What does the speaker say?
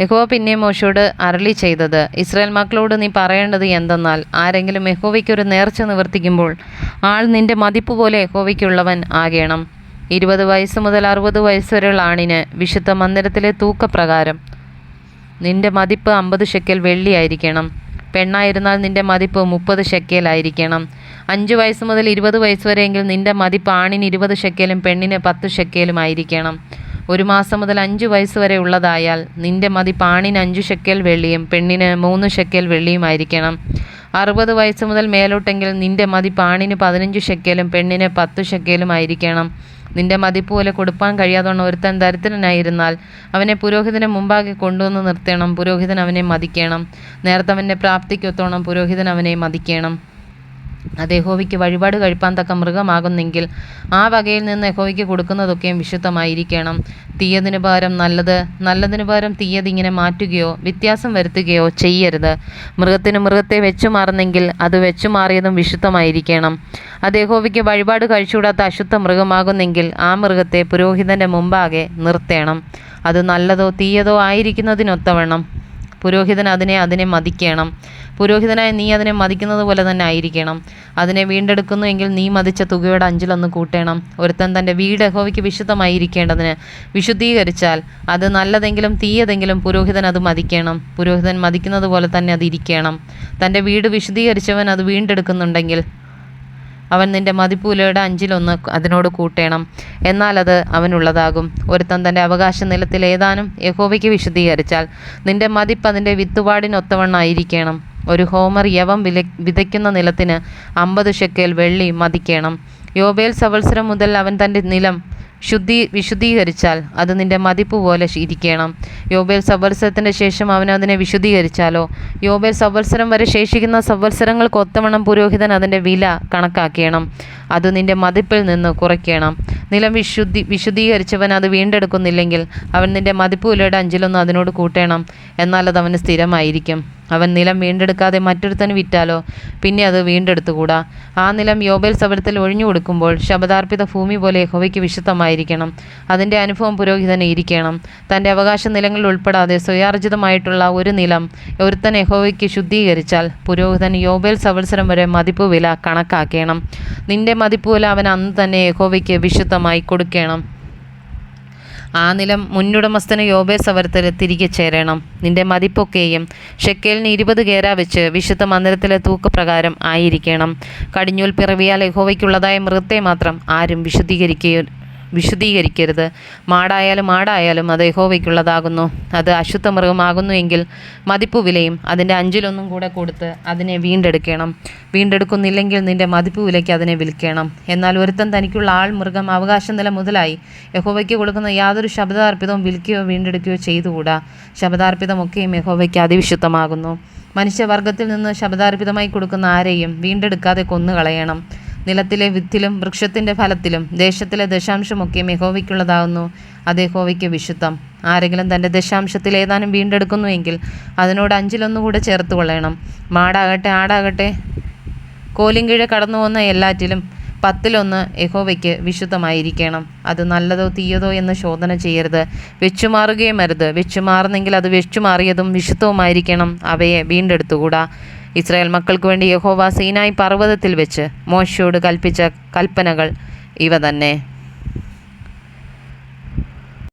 യഹോവ പിന്നെ മോശയോട് അരുളി ചെയ്തത്, ഇസ്രായേൽ മക്കളോട് നീ പറയേണ്ടത് എന്തെന്നാൽ, ആരെങ്കിലും യഹോവയ്ക്കൊരു നേർച്ച നിവർത്തിക്കുമ്പോൾ ആൾ നിന്റെ മതിപ്പ് പോലെ യഹോവയ്ക്കുള്ളവൻ ആകേണം. 20 വയസ്സ് മുതൽ 60 വയസ്സ് വരെയുള്ള ആണിന് വിശുദ്ധ മന്ദിരത്തിലെ തൂക്കപ്രകാരം നിന്റെ മതിപ്പ് 50 ഷെക്കൽ വെള്ളിയായിരിക്കണം. പെണ്ണായിരുന്നാൽ നിന്റെ മതിപ്പ് 30 ഷെക്കേലായിരിക്കണം. 5 വയസ്സ് മുതൽ 20 വയസ്സ് വരെയെങ്കിൽ നിന്റെ മതിപ്പ് ആണിന് 20 ഷെക്കേലും പെണ്ണിന് 10 ഷെക്കേലും ആയിരിക്കണം. 1 മാസം മുതൽ 5 വയസ്സ് വരെ ഉള്ളതായാൽ നിന്റെ മതിപ്പ് ആണിന് 5 ഷെക്കേൽ വെള്ളിയും പെണ്ണിന് 3 ഷെക്കേൽ വെള്ളിയുമായിരിക്കണം. 60 വയസ്സ് മുതൽ മേലോട്ടെങ്കിൽ നിന്റെ മതിപ്പ് ആണിന് 15 ഷെക്കേലും പെണ്ണിന് 10 ഷെക്കേലും ആയിരിക്കണം. നിന്റെ മതിപ്പ് പോലെ കൊടുപ്പാൻ കഴിയാതവണ്ണം ഒരുത്തൻ ദരിദ്രനായിരുന്നാൽ അവനെ പുരോഹിതന് മുമ്പാകെ കൊണ്ടുവന്ന് നിർത്തണം. പുരോഹിതൻ അവനെ മതിക്കണം. നേർത്തവൻ്റെ പ്രാപ്തിക്കൊത്തോണം പുരോഹിതൻ അവനെ മതിക്കണം. അത് യഹോവയ്ക്ക് വഴിപാട് കഴിപ്പാൻ തക്ക മൃഗമാകുന്നെങ്കിൽ ആ വകയിൽ നിന്ന് യഹോവയ്ക്ക് കൊടുക്കുന്നതൊക്കെയും വിശുദ്ധമായിരിക്കണം. തീയതിനു പകരം നല്ലത്, നല്ലതിനു പകരം തീയത് ഇങ്ങനെ മാറ്റുകയോ വ്യത്യാസം വരുത്തുകയോ ചെയ്യരുത്. മൃഗത്തിന് മൃഗത്തെ വെച്ചുമാറുന്നെങ്കിൽ അത് വെച്ചുമാറിയതും വിശുദ്ധമായിരിക്കണം. അത് യഹോവയ്ക്ക് വഴിപാട് കഴിച്ചുകൂടാത്ത അശുദ്ധ മൃഗമാകുന്നെങ്കിൽ ആ മൃഗത്തെ പുരോഹിതൻ്റെ മുമ്പാകെ നിർത്തേണം. അത് നല്ലതോ തീയതോ ആയിരിക്കുന്നതിനൊത്തവണ്ണം പുരോഹിതൻ അതിനെ മതിക്കണം. പുരോഹിതനായ നീ അതിനെ മതിക്കുന്നത് പോലെ തന്നെ ആയിരിക്കണം. അതിനെ വീണ്ടെടുക്കുന്നു എങ്കിൽ നീ മതിച്ച തുകയുടെ 5 കൂട്ടണം. ഒരുത്തൻ തൻ്റെ വീട് യഹോവയ്ക്ക് വിശുദ്ധമായിരിക്കേണ്ടതിന് വിശുദ്ധീകരിച്ചാൽ അത് നല്ലതെങ്കിലും തീയതെങ്കിലും പുരോഹിതൻ അത് മതിക്കണം. പുരോഹിതൻ മതിക്കുന്നത് പോലെ തന്നെ അത് ഇരിക്കണം. തൻ്റെ വീട് വിശുദ്ധീകരിച്ചവൻ അത് വീണ്ടെടുക്കുന്നുണ്ടെങ്കിൽ അവൻ നിന്റെ മതിപ്പുലയുടെ 5 അതിനോട് കൂട്ടണം. എന്നാൽ അത് അവനുള്ളതാകും. ഒരുത്തൻ തൻ്റെ അവകാശ നിലത്തിൽ ഏതാനും യഹോവയ്ക്ക് വിശുദ്ധീകരിച്ചാൽ നിന്റെ മതിപ്പ് അതിൻ്റെ വിത്തുപാടിനൊത്തവണ്ണമായിരിക്കണം. ഒരു ഹോമർ യവം വിതയ്ക്കുന്ന നിലത്തിന് 50 ഷെക്കേൽ വെള്ളി മതിക്കണം. യോബേൽ സംവത്സരം മുതൽ അവൻ തൻ്റെ നിലം വിശുദ്ധീകരിച്ചാൽ അത് നിന്റെ മതിപ്പ് പോലെ ഇരിക്കണം. യോബേൽ സംവത്സരത്തിൻ്റെ ശേഷം അവൻ അതിനെ വിശുദ്ധീകരിച്ചാലോ യോബേൽ സംവത്സരം വരെ ശേഷിക്കുന്ന സംവത്സരങ്ങൾക്ക് ഒത്തവണ്ണം പുരോഹിതൻ അതിൻ്റെ വില കണക്കാക്കണം. അത് നിന്റെ മതിപ്പിൽ നിന്ന് കുറയ്ക്കണം. നിലം വിശുദ്ധീകരിച്ചവൻ അത് വീണ്ടെടുക്കുന്നില്ലെങ്കിൽ അവൻ നിന്റെ മതിപ്പ് വിലയുടെ 5 അതിനോട് കൂട്ടണം. എന്നാൽ അത് അവന് സ്ഥിരമായിരിക്കും. അവൻ നിലം വീണ്ടെടുക്കാതെ മറ്റൊരുത്തന് വിറ്റാലോ പിന്നെ അത് വീണ്ടെടുത്തുകൂടാ. ആ നിലം യോബേൽ സംവത്സരത്തിൽ ഒഴിഞ്ഞു കൊടുക്കുമ്പോൾ ശപഥാർപ്പിത ഭൂമി പോലെ യഹോവയ്ക്ക് വിശുദ്ധമായിരിക്കണം. അതിൻ്റെ അനുഭവം പുരോഹിതന് ഇരിക്കണം. തൻ്റെ അവകാശ നിലങ്ങളിൽ ഉൾപ്പെടാതെ സ്വയാർജിതമായിട്ടുള്ള ഒരു നിലം ഒരുത്തൻ യഹോവയ്ക്ക് ശുദ്ധീകരിച്ചാൽ പുരോഹിതൻ യോബേൽ സംവത്സരം വരെ മതിപ്പ് വില കണക്കാക്കണം. നിന്റെ മതിപ്പ് വില അവൻ അന്ന് തന്നെ യഹോവയ്ക്ക് വിശുദ്ധമായി കൊടുക്കണം. ആ നിലം മുന്നുടമസ്ഥന് യോബേൽ സംവത്സരത്തിൽ തിരികെ ചേരണം. നിന്റെ മതിപ്പൊക്കെയും ഷെക്കേലിന് 20 ഗേര വെച്ച് വിശുദ്ധ മന്ദിരത്തിലെ തൂക്കപ്രകാരം ആയിരിക്കണം. കടിഞ്ഞൂൽ പിറവിയാൽ യഹോവയ്ക്കുള്ളതായ മൃഗത്തെ മാത്രം ആരും വിശുദ്ധീകരിക്കരുത്. മാടായാലും ആടായാലും അത് യഹോവയ്ക്കുള്ളതാകുന്നു. അത് അശുദ്ധ മൃഗമാകുന്നു എങ്കിൽ മതിപ്പ് വിലയും അതിൻ്റെ 5 കൂടെ കൊടുത്ത് അതിനെ വീണ്ടെടുക്കണം. വീണ്ടെടുക്കുന്നില്ലെങ്കിൽ നിന്റെ മതിപ്പ് വിലയ്ക്ക് അതിനെ വിൽക്കണം. എന്നാൽ ഒരുത്തൻ തനിക്കുള്ള ആൾ, മൃഗം, അവകാശ നില മുതലായി യഹോവയ്ക്ക് കൊടുക്കുന്ന യാതൊരു ശബ്ദാർപ്പിതവും വിൽക്കുകയോ വീണ്ടെടുക്കുകയോ ചെയ്തുകൂടാ. ശബ്ദാർപ്പിതമൊക്കെയും യഹോവയ്ക്ക് അതിവിശുദ്ധമാകുന്നു. മനുഷ്യവർഗത്തിൽ നിന്ന് ശബ്ദാർപ്പിതമായി കൊടുക്കുന്ന ആരെയും വീണ്ടെടുക്കാതെ കൊന്നുകളയണം. നിലത്തിലെ വിത്തിലും വൃക്ഷത്തിൻ്റെ ഫലത്തിലും ദേശത്തിലെ ദശാംശമൊക്കെയും യഹോവയ്ക്കുള്ളതാകുന്നു. അത് യഹോവയ്ക്ക് വിശുദ്ധം. ആരെങ്കിലും തൻ്റെ ദശാംശത്തിൽ ഏതാനും വീണ്ടെടുക്കുന്നുവെങ്കിൽ അതിനോട് 5 കൂടെ ചേർത്ത് കൊള്ളണം. മാടാകട്ടെ ആടാകട്ടെ കോലിൻകീഴെ കടന്നു പോകുന്ന എല്ലാറ്റിലും 10 യഹോവയ്ക്ക് വിശുദ്ധമായിരിക്കണം. അത് നല്ലതോ തീയതോ എന്ന് ശോധന ചെയ്യരുത്. വെച്ചുമാറുകയും അരുത്. വെച്ചുമാറുന്നെങ്കിൽ അത് വെച്ചുമാറിയതും വിശുദ്ധവുമായിരിക്കണം. അവയെ വീണ്ടെടുത്തുകൂടാ. ഇസ്രായേൽ മക്കൾക്ക് വേണ്ടി യഹോവ സീനായി പർവ്വതത്തിൽ വെച്ച് മോശയോട് കൽപ്പിച്ച കൽപ്പനകൾ ഇവ തന്നെ.